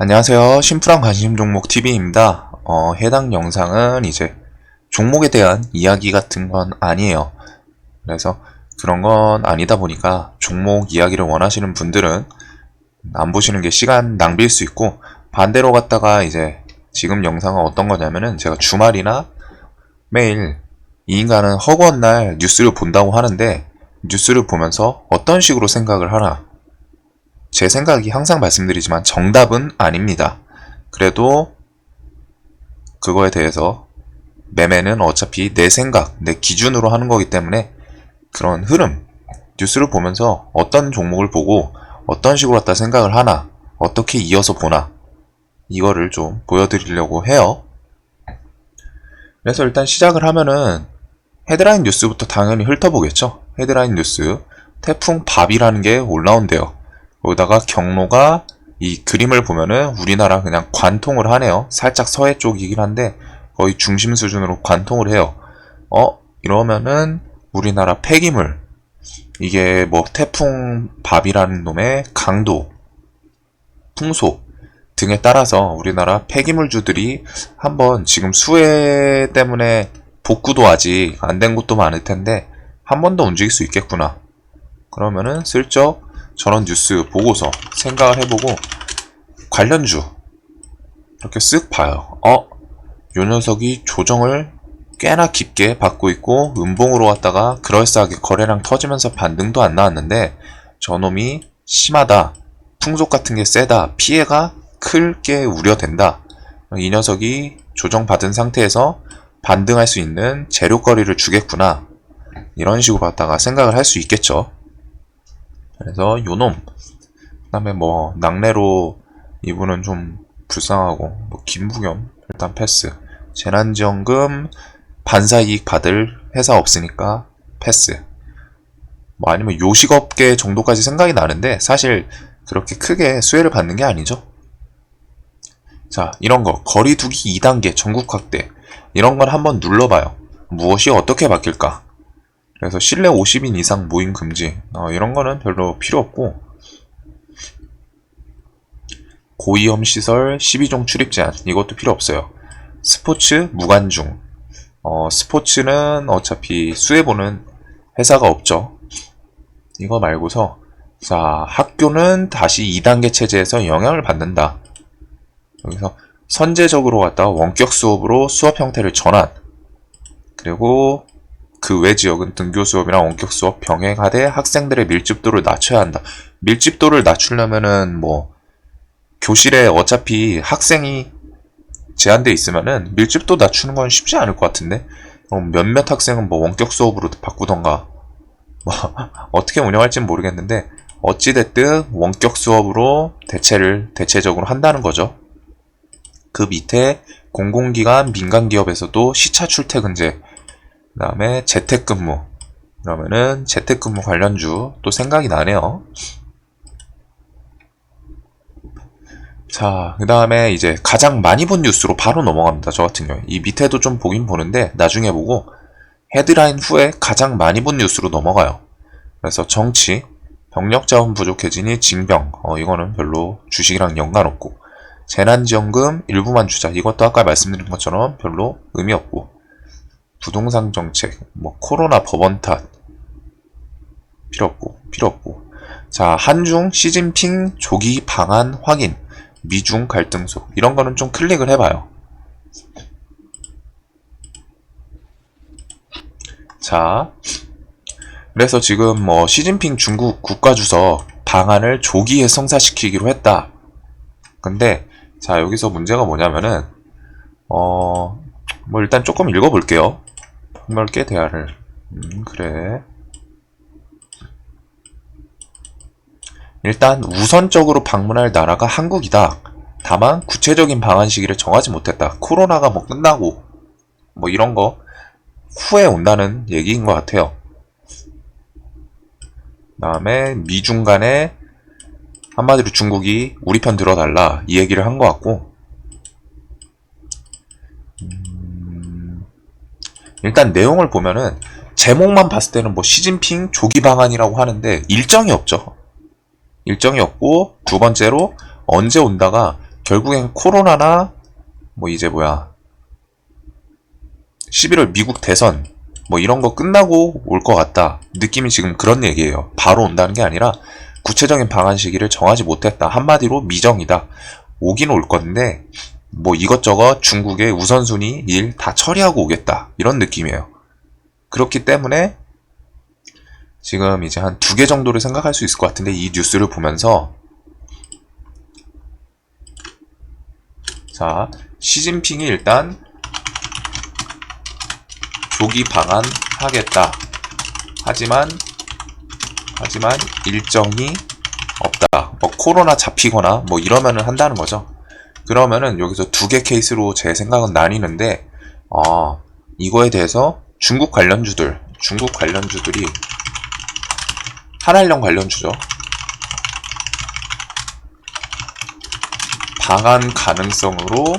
안녕하세요. 심플한 관심 종목 TV입니다. 해당 영상은 이제 종목에 대한 이야기 같은 건 아니에요. 그래서 그런 건 아니다 보니까 종목 이야기를 원하시는 분들은 안 보시는 게 시간 낭비일 수 있고, 반대로 갔다가 이제 지금 영상은 어떤 거냐면은 제가 주말이나 매일 이 인간은 허구한 날 뉴스를 본다고 하는데, 뉴스를 보면서 어떤 식으로 생각을 하나, 제 생각이 항상 말씀드리지만 정답은 아닙니다. 그래도 그거에 대해서 매매는 어차피 내 생각, 내 기준으로 하는 거기 때문에 그런 흐름, 뉴스를 보면서 어떤 종목을 보고 어떤 식으로 갖다 생각을 하나, 어떻게 이어서 보나, 이거를 좀 보여드리려고 해요. 그래서 일단 시작을 하면은 헤드라인 뉴스부터 당연히 훑어보겠죠. 헤드라인 뉴스, 태풍 밥이라는 게 올라온대요. 거기다가 경로가, 이 그림을 보면은 우리나라 그냥 관통을 하네요. 살짝 서해 쪽이긴 한데 거의 중심 수준으로 관통을 해요. 이러면은 우리나라 폐기물, 이게 뭐 태풍 밥이라는 놈의 강도, 풍속 등에 따라서 우리나라 폐기물주들이 한번, 지금 수해 때문에 복구도 아직 안 된 곳도 많을 텐데 한 번 더 움직일 수 있겠구나. 그러면은 슬쩍 저런 뉴스 보고서 생각을 해보고 관련주 이렇게 쓱 봐요. 요 녀석이 조정을 꽤나 깊게 받고 있고 음봉으로 왔다가 그럴싸하게 거래량 터지면서 반등도 안 나왔는데 저놈이 심하다, 풍속 같은 게 세다, 피해가 클 게 우려된다, 이 녀석이 조정받은 상태에서 반등할 수 있는 재료거리를 주겠구나, 이런 식으로 갖다가 생각을 할 수 있겠죠. 그래서 요놈, 그 다음에 뭐 낙내로 이분은 좀 불쌍하고, 뭐 김부겸 일단 패스, 재난지원금 반사이익 받을 회사 없으니까 패스, 뭐 아니면 요식업계 정도까지 생각이 나는데 사실 그렇게 크게 수혜를 받는 게 아니죠. 자, 이런 거 거리두기 2단계 전국 확대, 이런 걸 한번 눌러봐요. 무엇이 어떻게 바뀔까? 그래서 실내 50인 이상 모임 금지, 이런 거는 별로 필요 없고, 고위험 시설 12종 출입 제한, 이것도 필요 없어요. 스포츠 무관중, 스포츠는 어차피 수혜보는 회사가 없죠. 이거 말고서, 자, 학교는 다시 2단계 체제에서 영향을 받는다. 여기서 선제적으로 갖다가 원격 수업으로 수업 형태를 전환, 그리고 그 외 지역은 등교 수업이랑 원격 수업 병행하되 학생들의 밀집도를 낮춰야 한다. 밀집도를 낮추려면은 뭐 교실에 어차피 학생이 제한돼 있으면은 밀집도 낮추는 건 쉽지 않을 것 같은데, 몇몇 학생은 뭐 원격 수업으로 바꾸던가 뭐 어떻게 운영할지는 모르겠는데, 어찌됐든 원격 수업으로 대체적으로 한다는 거죠. 그 밑에 공공기관, 민간기업에서도 시차 출퇴근제, 그 다음에 재택근무, 그러면은 재택근무 관련주 또 생각이 나네요. 자, 그 다음에 이제 가장 많이 본 뉴스로 바로 넘어갑니다. 저 같은 경우에 이 밑에도 좀 보긴 보는데 나중에 보고 헤드라인 후에 가장 많이 본 뉴스로 넘어가요. 그래서 정치, 병력자원 부족해지니 징병, 이거는 별로 주식이랑 연관없고, 재난지원금 일부만 주자, 이것도 아까 말씀드린 것처럼 별로 의미 없고, 부동산 정책, 뭐 코로나 법원 탓 필요 없고. 자, 한중 시진핑 조기 방안 확인, 미중 갈등 속, 이런 거는 좀 클릭을 해봐요. 자, 그래서 지금 뭐 시진핑 중국 국가주석 방안을 조기에 성사시키기로 했다. 근데 자, 여기서 문제가 뭐냐면은 뭐 일단 조금 읽어볼게요. 폭넓게 대화를. 그래. 일단 우선적으로 방문할 나라가 한국이다. 다만 구체적인 방한 시기를 정하지 못했다. 코로나가 뭐 끝나고 뭐 이런 거 후에 온다는 얘기인 것 같아요. 그 다음에 미중 간에 한마디로 중국이 우리 편 들어달라, 이 얘기를 한 것 같고, 일단 내용을 보면은 제목만 봤을 때는 뭐 시진핑 조기 방안이라고 하는데 일정이 없죠. 일정이 없고, 두 번째로 언제 온다가 결국엔 코로나나 뭐 이제 뭐야 11월 미국 대선 뭐 이런 거 끝나고 올 것 같다. 느낌이 지금 그런 얘기예요. 바로 온다는 게 아니라 구체적인 방한 시기를 정하지 못했다. 한마디로 미정이다. 오긴 올 건데 뭐 이것저것 중국의 우선순위 일 다 처리하고 오겠다. 이런 느낌이에요. 그렇기 때문에 지금 이제 한 2개 정도를 생각할 수 있을 것 같은데 이 뉴스를 보면서 자, 시진핑이 일단 조기 방한하겠다. 하지만 일정이 없다. 뭐 코로나 잡히거나 뭐 이러면은 한다는 거죠. 그러면은 여기서 2개 케이스로 제 생각은 나뉘는데 이거에 대해서 중국 관련주들이 한알령 관련주죠. 방한 가능성으로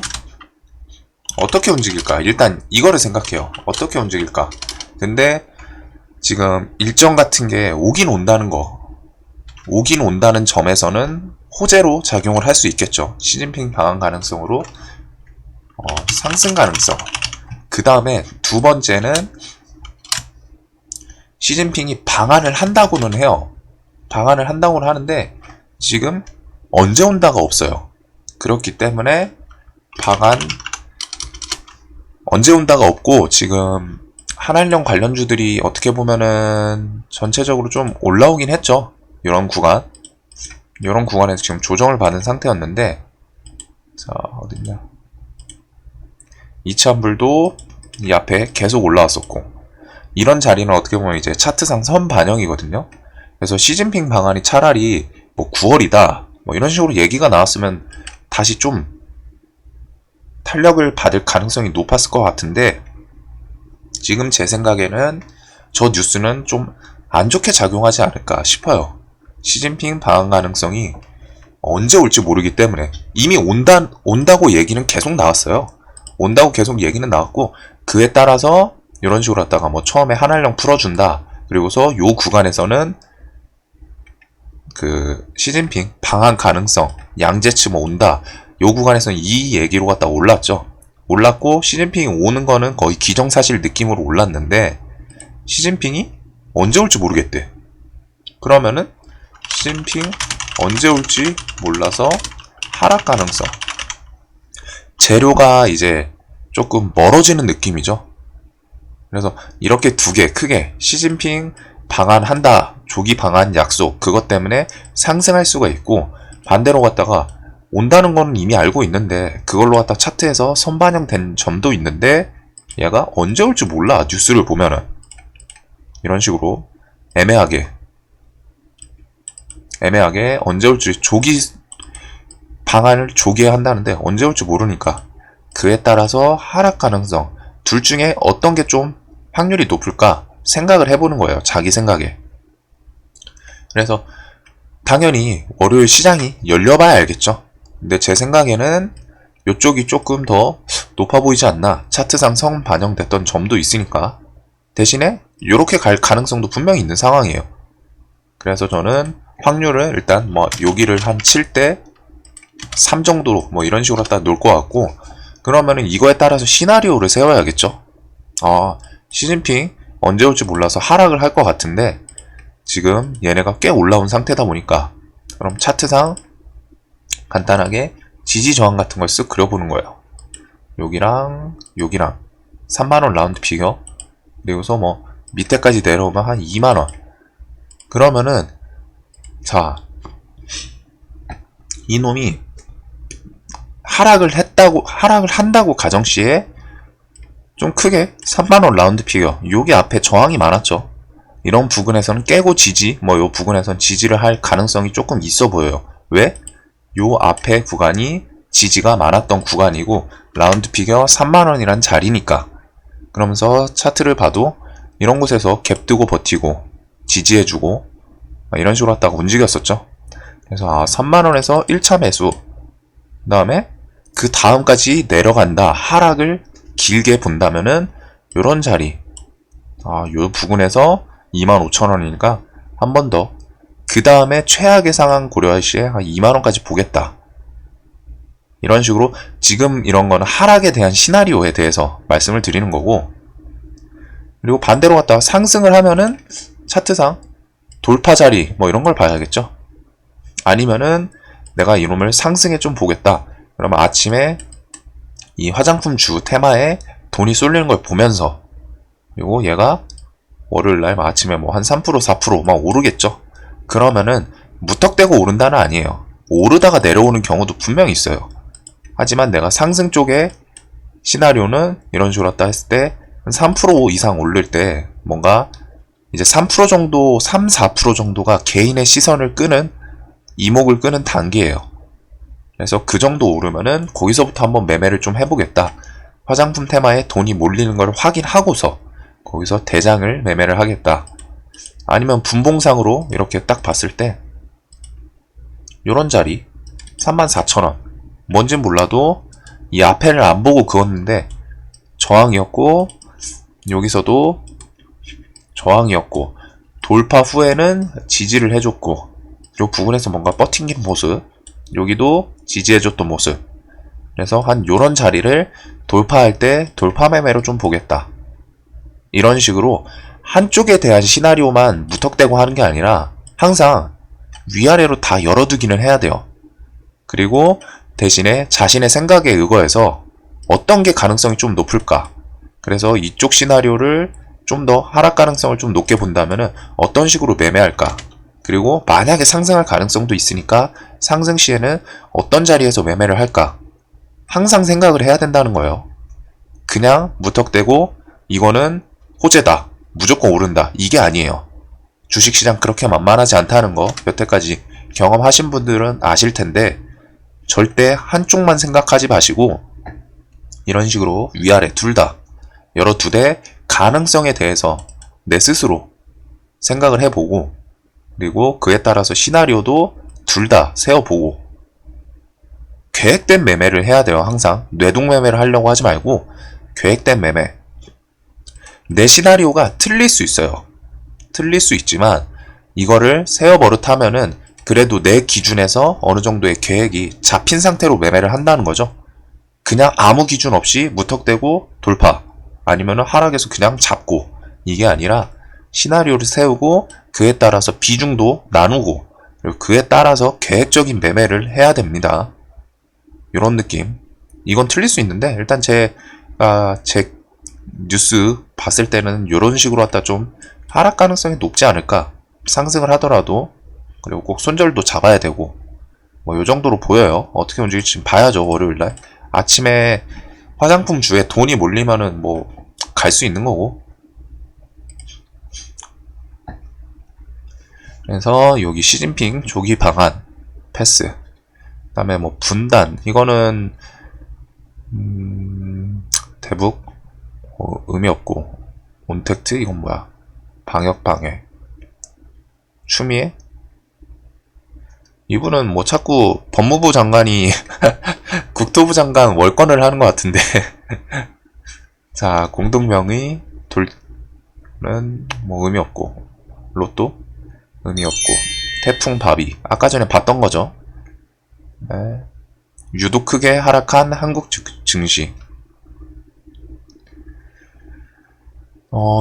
어떻게 움직일까? 일단 이거를 생각해요. 어떻게 움직일까? 근데 지금 일정 같은 게 오긴 온다는 점에서는 호재로 작용을 할 수 있겠죠. 시진핑 방한 가능성으로 상승 가능성. 그 다음에 2번째는 시진핑이 방한을 한다고는 해요. 방한을 한다고는 하는데 지금 언제 온다가 없어요. 그렇기 때문에 방한 언제 온다가 없고 지금 한알령 관련주들이 어떻게 보면은 전체적으로 좀 올라오긴 했죠. 이런 구간에서 지금 조정을 받은 상태였는데 자 어딨냐 이차불도 이 앞에 계속 올라왔었고 이런 자리는 어떻게 보면 이제 차트상 선 반영이거든요. 그래서 시진핑 방안이 차라리 뭐 9월이다 뭐 이런 식으로 얘기가 나왔으면 다시 좀 탄력을 받을 가능성이 높았을 것 같은데 지금 제 생각에는 저 뉴스는 좀 안 좋게 작용하지 않을까 싶어요. 시진핑 방한 가능성이 언제 올지 모르기 때문에 이미 온다고 얘기는 계속 나왔어요. 온다고 계속 얘기는 나왔고 그에 따라서 이런 식으로 했다가 뭐 처음에 한알령 풀어준다. 그리고서 요 구간에서는 그 시진핑 방한 가능성 양재치 뭐 온다. 요 구간에서는 이 얘기로 갖다 올랐죠. 올랐고 시진핑이 오는 거는 거의 기정사실 느낌으로 올랐는데 시진핑이 언제 올지 모르겠대. 그러면은 시진핑 언제 올지 몰라서 하락 가능성. 재료가 이제 조금 멀어지는 느낌이죠. 그래서 이렇게 2개 크게 시진핑 방한한다. 조기 방한 약속. 그것 때문에 상승할 수가 있고 반대로 갔다가 온다는 거는 이미 알고 있는데 그걸로 갖다 차트에서 선반영된 점도 있는데 얘가 언제 올지 몰라. 뉴스를 보면은 이런 식으로 애매하게 언제 올지 조기 방안을 조기에 한다는데 언제 올지 모르니까 그에 따라서 하락 가능성 둘 중에 어떤 게 좀 확률이 높을까 생각을 해보는 거예요. 자기 생각에. 그래서 당연히 월요일 시장이 열려봐야 알겠죠. 근데 제 생각에는 이쪽이 조금 더 높아 보이지 않나. 차트상 선 반영됐던 점도 있으니까. 대신에 이렇게 갈 가능성도 분명히 있는 상황이에요. 그래서 저는 확률을 일단 뭐 여기를 한 7대 3 정도로 뭐 이런 식으로 갖다 놓을 것 같고 그러면은 이거에 따라서 시나리오를 세워야겠죠. 시진핑 언제 올지 몰라서 하락을 할 것 같은데 지금 얘네가 꽤 올라온 상태다 보니까 그럼 차트상 간단하게 지지 저항 같은 걸 쓱 그려보는 거예요. 여기랑 3만원 라운드 피겨 그리고서 뭐 밑에까지 내려오면 한 2만원 그러면은 자 이놈이 하락을 한다고 가정시에 좀 크게 3만원 라운드 피겨 여기 앞에 저항이 많았죠. 이런 부분에서는 깨고 지지 뭐 요 부분에서는 지지를 할 가능성이 조금 있어 보여요. 왜? 요 앞에 구간이 지지가 많았던 구간이고 라운드 피겨 3만원이란 자리니까 그러면서 차트를 봐도 이런 곳에서 갭 뜨고 버티고 지지해주고 이런 식으로 했다가 움직였었죠. 그래서 3만원에서 1차 매수 그 다음에 그 다음까지 내려간다. 하락을 길게 본다면은 요런 자리 요 부분에서 25,000원이니까 한 번 더 그 다음에 최악의 상황 고려할 시에 한 2만원까지 보겠다. 이런 식으로 지금 이런 거는 하락에 대한 시나리오에 대해서 말씀을 드리는 거고, 그리고 반대로 갔다가 상승을 하면은 차트상 돌파 자리 뭐 이런 걸 봐야겠죠. 아니면은 내가 이놈을 상승에 좀 보겠다. 그러면 아침에 이 화장품 주 테마에 돈이 쏠리는 걸 보면서, 그리고 얘가 월요일날 아침에 뭐 한 3% 4% 오르겠죠. 그러면은 무턱대고 오른다는 아니에요. 오르다가 내려오는 경우도 분명히 있어요. 하지만 내가 상승 쪽에 시나리오는 이런 식으로 왔다 했을 때 한 3% 이상 오를 때 뭔가 이제 3% 정도, 3, 4% 정도가 개인의 시선을 끄는, 이목을 끄는 단계예요. 그래서 그 정도 오르면은 거기서부터 한번 매매를 좀 해보겠다. 화장품 테마에 돈이 몰리는 걸 확인하고서 거기서 대장을 매매를 하겠다. 아니면 분봉상으로 이렇게 딱 봤을 때 요런 자리 34,000원 뭔진 몰라도 이 앞에를 안 보고 그었는데 저항이었고, 여기서도 저항이었고, 돌파 후에는 지지를 해줬고, 요 부분에서 뭔가 버팅기는 모습, 여기도 지지해줬던 모습. 그래서 한 요런 자리를 돌파할 때 돌파 매매로 좀 보겠다. 이런 식으로 한쪽에 대한 시나리오만 무턱대고 하는 게 아니라 항상 위아래로 다 열어두기는 해야 돼요. 그리고 대신에 자신의 생각에 의거해서 어떤 게 가능성이 좀 높을까? 그래서 이쪽 시나리오를 좀 더 하락 가능성을 좀 높게 본다면은 어떤 식으로 매매할까? 그리고 만약에 상승할 가능성도 있으니까 상승 시에는 어떤 자리에서 매매를 할까? 항상 생각을 해야 된다는 거예요. 그냥 무턱대고 이거는 호재다, 무조건 오른다, 이게 아니에요. 주식시장 그렇게 만만하지 않다는 거 여태까지 경험하신 분들은 아실 텐데, 절대 한쪽만 생각하지 마시고 이런 식으로 위아래 둘 다 열어두되 가능성에 대해서 내 스스로 생각을 해보고, 그리고 그에 따라서 시나리오도 둘 다 세워보고, 계획된 매매를 해야 돼요. 항상 뇌동 매매를 하려고 하지 말고 계획된 매매. 내 시나리오가 틀릴 수 있어요. 틀릴 수 있지만 이거를 세워버릇하면은 그래도 내 기준에서 어느 정도의 계획이 잡힌 상태로 매매를 한다는 거죠. 그냥 아무 기준 없이 무턱대고 돌파, 아니면은 하락에서 그냥 잡고, 이게 아니라 시나리오를 세우고 그에 따라서 비중도 나누고, 그리고 그에 따라서 계획적인 매매를 해야 됩니다. 이런 느낌. 이건 틀릴 수 있는데 일단 제 뉴스 봤을 때는 이런 식으로 왔다 좀 하락 가능성이 높지 않을까. 상승을 하더라도, 그리고 꼭 손절도 잡아야 되고, 뭐 요 정도로 보여요. 어떻게 움직일지 봐야죠. 월요일날 아침에 화장품 주에 돈이 몰리면은 뭐 갈 수 있는 거고. 그래서 여기 시진핑 조기 방한 패스, 그 다음에 뭐 분단, 이거는 대북 의미 없고, 온택트 이건 뭐야, 방역 방해, 추미애, 이분은 뭐 자꾸 법무부 장관이 국토부 장관 월권을 하는 것 같은데. 자, 공동명의 돌은 뭐 의미 없고, 로또 의미 없고, 태풍 바비 아까 전에 봤던 거죠. 네. 유독 크게 하락한 한국 증시.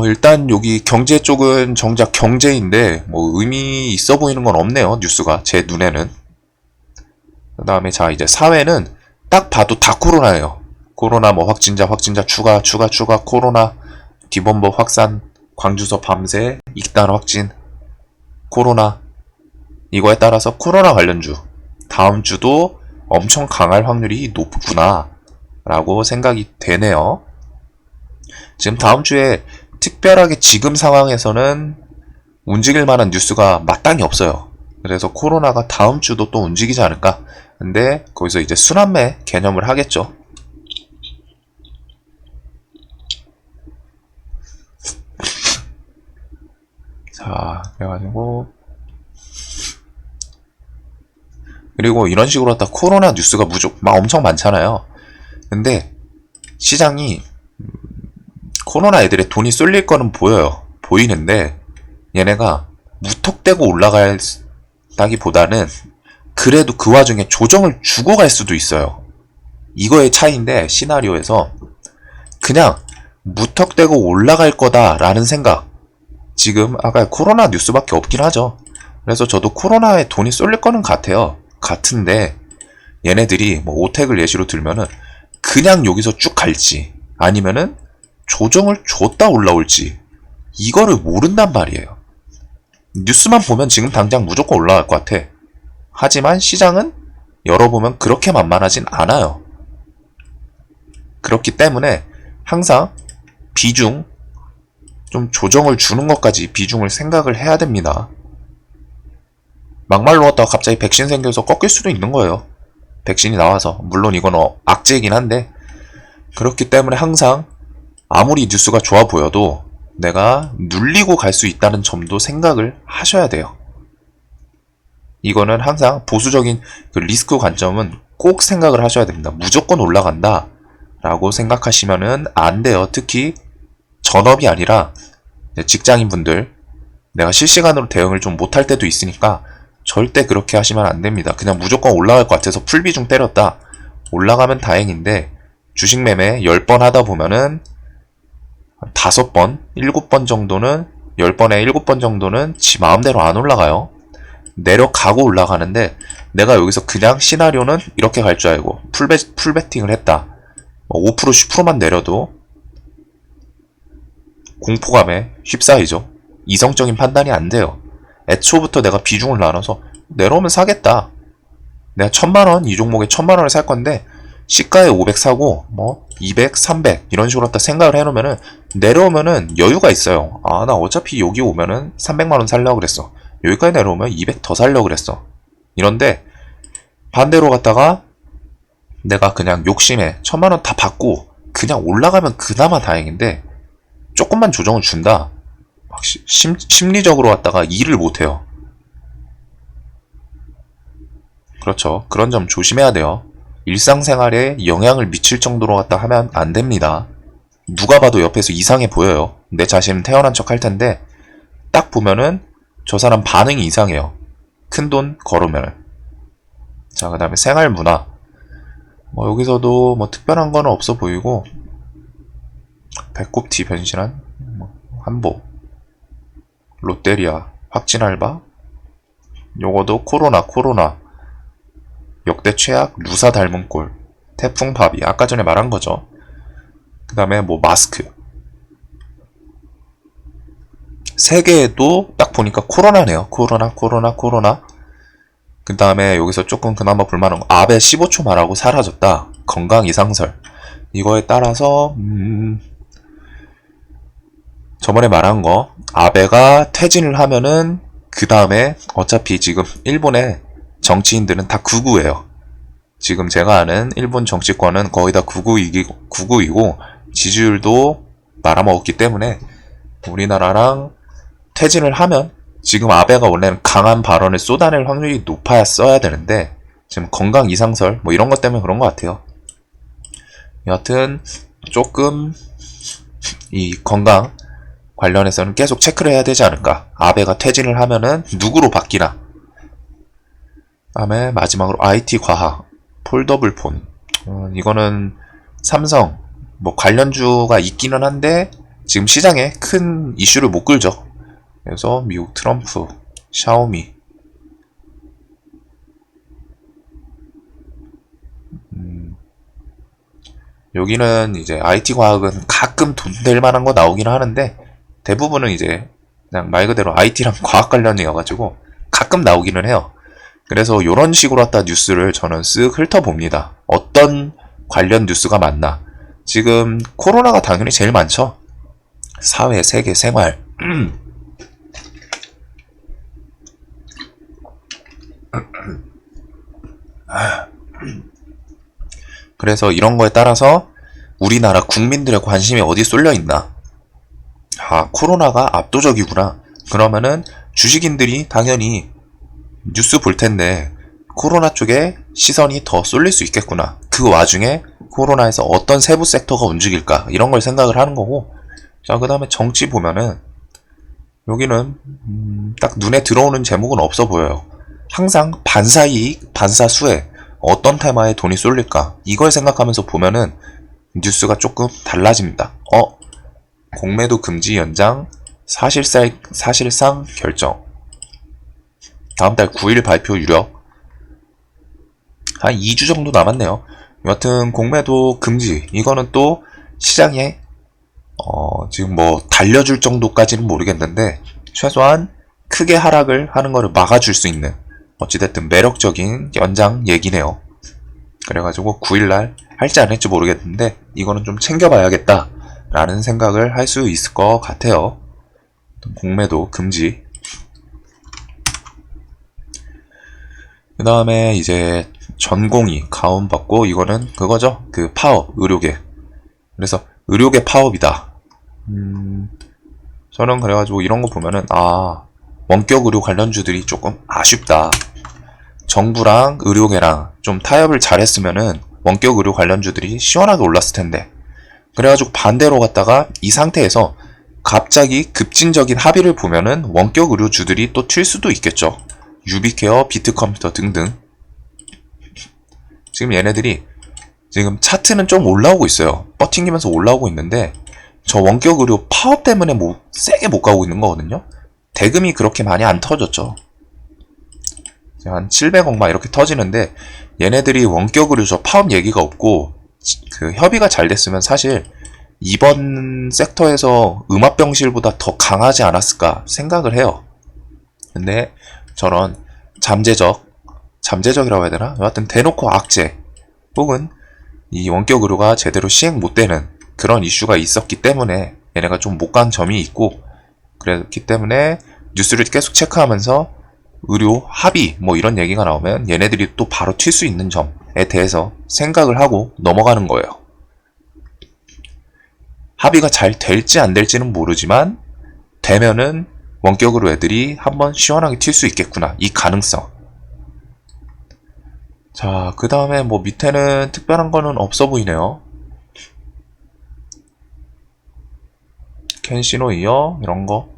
일단 여기 경제 쪽은 정작 경제인데 뭐 의미 있어 보이는 건 없네요. 뉴스가 제 눈에는. 그 다음에 자, 이제 사회는 딱 봐도 다 코로나예요. 코로나 뭐 확진자 추가 코로나 디범버 확산, 광주서 밤새 익단 확진, 코로나. 이거에 따라서 코로나 관련주 다음 주도 엄청 강할 확률이 높구나 라고 생각이 되네요. 지금 다음 주에 특별하게 지금 상황에서는 움직일 만한 뉴스가 마땅히 없어요. 그래서 코로나가 다음 주도 또 움직이지 않을까. 근데 거기서 이제 순환매 개념을 하겠죠. 자, 그래가지고 그리고 이런 식으로 하다 코로나 뉴스가 막 엄청 많잖아요. 근데 시장이 코로나 애들의 돈이 쏠릴 거는 보이는데 얘네가 무턱대고 올라가다기보다는 그래도 그 와중에 조정을 주고 갈 수도 있어요. 이거의 차이인데, 시나리오에서 그냥 무턱대고 올라갈 거다라는 생각. 지금 아까 코로나 뉴스밖에 없긴 하죠. 그래서 저도 코로나에 돈이 쏠릴 거는 같은데 얘네들이 뭐 오텍을 예시로 들면은 그냥 여기서 쭉 갈지 아니면은 조정을 줬다 올라올지 이거를 모른단 말이에요. 뉴스만 보면 지금 당장 무조건 올라갈 것 같아. 하지만 시장은 열어보면 그렇게 만만하진 않아요. 그렇기 때문에 항상 비중, 좀 조정을 주는 것까지 비중을 생각을 해야 됩니다. 막말로 왔다가 갑자기 백신 생겨서 꺾일 수도 있는 거예요. 백신이 나와서. 물론 이건 악재이긴 한데, 그렇기 때문에 항상 아무리 뉴스가 좋아 보여도 내가 눌리고 갈 수 있다는 점도 생각을 하셔야 돼요. 이거는 항상 보수적인 그 리스크 관점은 꼭 생각을 하셔야 됩니다. 무조건 올라간다 라고 생각하시면은 안 돼요. 특히 전업이 아니라 직장인분들, 내가 실시간으로 대응을 좀 못할 때도 있으니까 절대 그렇게 하시면 안 됩니다. 그냥 무조건 올라갈 것 같아서 풀비중 때렸다. 올라가면 다행인데 주식 매매 10번 하다 보면은 5번, 7번 정도는 10번에 7번 정도는 지 마음대로 안 올라가요. 내려가고 올라가는데 내가 여기서 그냥 시나리오는 이렇게 갈 줄 알고 풀베팅을 했다. 5% 10%만 내려도 공포감에 휩싸이죠. 이성적인 판단이 안 돼요. 애초부터 내가 비중을 나눠서 내려오면 사겠다. 내가 1000만원, 이 종목에 1000만원을 살 건데 시가에 500 사고 뭐 200, 300 이런 식으로 갖다 생각을 해놓으면은 내려오면은 여유가 있어요. 아, 나 어차피 여기 오면은 300만원 살려고 그랬어. 여기까지 내려오면 200 더 살려고 그랬어. 이런데 반대로 갔다가 내가 그냥 욕심에 1000만원 다 받고 그냥 올라가면 그나마 다행인데 조금만 조정을 준다. 막 심리적으로 왔다가 일을 못해요. 그렇죠. 그런 점 조심해야 돼요. 일상생활에 영향을 미칠 정도로 갖다 하면 안 됩니다. 누가 봐도 옆에서 이상해 보여요. 내 자신은 태어난 척 할 텐데 딱 보면은 저 사람 반응이 이상해요. 큰돈 걸으면. 자, 그 다음에 생활문화. 뭐 여기서도 뭐 특별한 건 없어 보이고 배꼽티 변신한 한보, 롯데리아 확진알바, 요거도 코로나 역대 최악 루사 닮은 꼴, 태풍 바비 아까 전에 말한 거죠. 그 다음에 뭐 마스크. 세계에도 딱 보니까 코로나네요. 코로나. 그 다음에 여기서 조금 그나마 볼만한 거, 아베 15초 말하고 사라졌다. 건강 이상설. 이거에 따라서 저번에 말한 거, 아베가 퇴진을 하면은 그 다음에 어차피 지금 일본의 정치인들은 다 극우예요. 지금 제가 아는 일본 정치권은 거의 다 극우이고 지지율도 말아먹었기 때문에 우리나라랑 퇴진을 하면 지금 아베가 원래는 강한 발언을 쏟아낼 확률이 높아야 써야 되는데 지금 건강 이상설 뭐 이런 것 때문에 그런 것 같아요. 여하튼 조금 이 건강 관련해서는 계속 체크를 해야 되지 않을까. 아베가 퇴진을 하면은 누구로 바뀌나. 다음에 마지막으로 IT 과학, 폴더블 폰. 이거는 삼성 뭐 관련주가 있기는 한데 지금 시장에 큰 이슈를 못 끌죠. 그래서 미국 트럼프, 샤오미. 여기는 이제 IT 과학은 가끔 돈 될 만한 거 나오긴 하는데 대부분은 이제 그냥 말 그대로 IT랑 과학 관련이어가지고 가끔 나오기는 해요. 그래서 이런 식으로 갖다 뉴스를 저는 쓱 훑어봅니다. 어떤 관련 뉴스가 많나. 지금 코로나가 당연히 제일 많죠. 사회, 세계, 생활. 그래서 이런 거에 따라서 우리나라 국민들의 관심이 어디 쏠려 있나. 아, 코로나가 압도적이구나. 그러면은 주식인들이 당연히 뉴스 볼 텐데 코로나 쪽에 시선이 더 쏠릴 수 있겠구나. 그 와중에 코로나에서 어떤 세부 섹터가 움직일까 이런 걸 생각을 하는 거고. 자, 그 다음에 정치 보면은 여기는 딱 눈에 들어오는 제목은 없어 보여요. 항상 반사이익, 반사수혜 어떤 테마에 돈이 쏠릴까? 이걸 생각하면서 보면은 뉴스가 조금 달라집니다. 공매도 금지 연장 사실상 결정. 다음 달 9일 발표 유력. 한 2주 정도 남았네요. 여하튼 공매도 금지. 이거는 또 시장에 지금 뭐 달려줄 정도까지는 모르겠는데 최소한 크게 하락을 하는 거를 막아줄 수 있는 어찌됐든 매력적인 연장 얘기네요. 그래가지고 9일날 할지 안 할지 모르겠는데 이거는 좀 챙겨봐야겠다 라는 생각을 할 수 있을 것 같아요. 공매도 금지. 그 다음에 이제 전공의 가온받고 이거는 그거죠. 그 파업, 의료계. 그래서 의료계 파업이다. 저는 그래가지고 이런 거 보면은 원격 의료 관련주들이 조금 아쉽다. 정부랑 의료계랑 좀 타협을 잘했으면은 원격 의료 관련주들이 시원하게 올랐을 텐데. 그래가지고 반대로 갔다가 이 상태에서 갑자기 급진적인 합의를 보면은 원격 의료주들이 또 튈 수도 있겠죠. 유비케어, 비트컴퓨터 등등. 지금 얘네들이 지금 차트는 좀 올라오고 있어요. 버팅기면서 올라오고 있는데 저 원격 의료 파업 때문에 세게 못 가고 있는 거거든요. 대금이 그렇게 많이 안 터졌죠. 한 700억 막 이렇게 터지는데 얘네들이 원격 의료 저 파업 얘기가 없고 그 협의가 잘 됐으면 사실 이번 섹터에서 음압병실보다 더 강하지 않았을까 생각을 해요. 근데 저런 잠재적이라고 해야 되나? 여하튼 대놓고 악재 혹은 이 원격 의료가 제대로 시행 못 되는 그런 이슈가 있었기 때문에 얘네가 좀 못 간 점이 있고 그랬기 때문에 뉴스를 계속 체크하면서 의료 합의 뭐 이런 얘기가 나오면 얘네들이 또 바로 튈 수 있는 점에 대해서 생각을 하고 넘어가는 거예요. 합의가 잘 될지 안 될지는 모르지만 되면은 원격으로 애들이 한번 시원하게 튈 수 있겠구나. 이 가능성. 자, 그 다음에 뭐 밑에는 특별한 거는 없어 보이네요. 켄시노 이어 이런 거.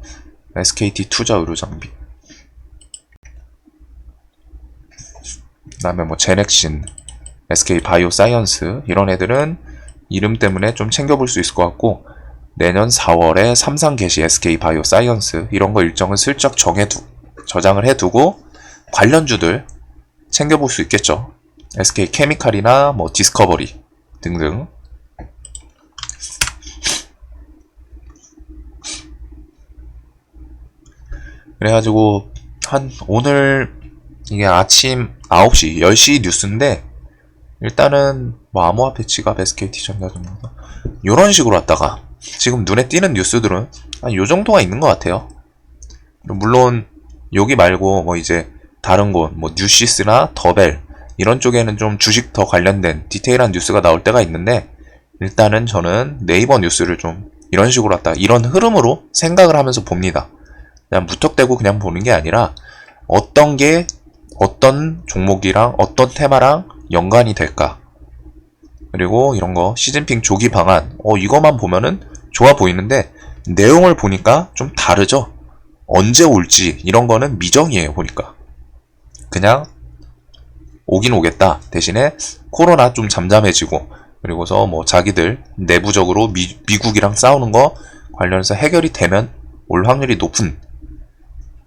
SKT 투자 의료 장비. 그 다음에 뭐 제넥신, SK 바이오 사이언스 이런 애들은 이름 때문에 좀 챙겨볼 수 있을 것 같고 내년 4월에 삼상 개시 SK 바이오 사이언스 이런 거 일정을 슬쩍 저장을 해두고 관련주들 챙겨볼 수 있겠죠. SK 케미칼이나 뭐 디스커버리 등등. 그래가지고 한 오늘 이게 아침 9시 10시 뉴스인데 일단은 뭐 암호화폐 지갑 SKT 전자전자 요런 식으로 왔다가 지금 눈에 띄는 뉴스들은 한 요 정도가 있는 것 같아요. 물론 여기 말고 뭐 이제 다른 곳 뭐 뉴시스나 더벨 이런 쪽에는 좀 주식 더 관련된 디테일한 뉴스가 나올 때가 있는데 일단은 저는 네이버 뉴스를 좀 이런 식으로 왔다 이런 흐름으로 생각을 하면서 봅니다. 그냥 무턱대고 그냥 보는 게 아니라 어떤 게 어떤 종목이랑 어떤 테마랑 연관이 될까. 그리고 이런 거 시진핑 조기 방안 이거만 보면은 좋아 보이는데 내용을 보니까 좀 다르죠. 언제 올지 이런 거는 미정이에요. 보니까 그냥 오긴 오겠다. 대신에 코로나 좀 잠잠해지고 그리고서 뭐 자기들 내부적으로 미국이랑 싸우는 거 관련해서 해결이 되면 올 확률이 높은.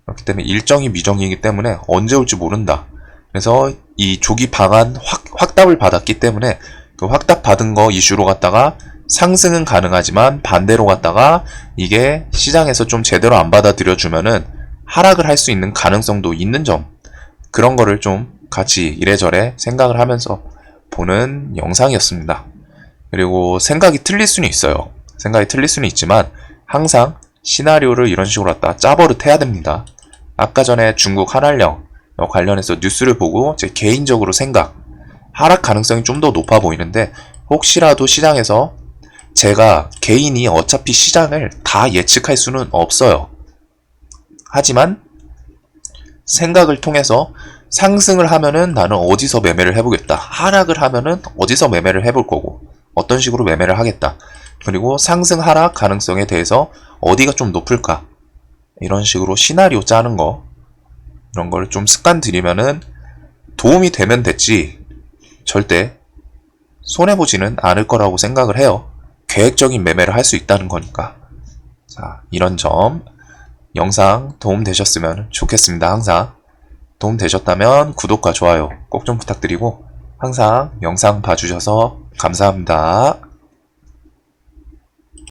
그렇기 때문에 일정이 미정이기 때문에 언제 올지 모른다. 그래서 이 조기 방안 확답을 받았기 때문에 그 확답 받은 거 이슈로 갔다가 상승은 가능하지만 반대로 갔다가 이게 시장에서 좀 제대로 안 받아들여주면은 하락을 할 수 있는 가능성도 있는 점. 그런 거를 좀 같이 이래저래 생각을 하면서 보는 영상이었습니다. 그리고 생각이 틀릴 수는 있어요. 생각이 틀릴 수는 있지만 항상 시나리오를 이런 식으로 갖다 짜버릇해야 됩니다. 아까 전에 중국 한알령 관련해서 뉴스를 보고 제 개인적으로 생각 하락 가능성이 좀 더 높아 보이는데 혹시라도 시장에서 제가 개인이 어차피 시장을 다 예측할 수는 없어요. 하지만 생각을 통해서 상승을 하면은 나는 어디서 매매를 해보겠다. 하락을 하면은 어디서 매매를 해볼 거고 어떤 식으로 매매를 하겠다. 그리고 상승 하락 가능성에 대해서 어디가 좀 높을까. 이런 식으로 시나리오 짜는 거 이런 걸 좀 습관 들이면은 도움이 되면 됐지 절대 손해보지는 않을 거라고 생각을 해요. 계획적인 매매를 할 수 있다는 거니까. 자, 이런 점 영상 도움되셨으면 좋겠습니다. 항상 도움되셨다면 구독과 좋아요 꼭 좀 부탁드리고 항상 영상 봐주셔서 감사합니다.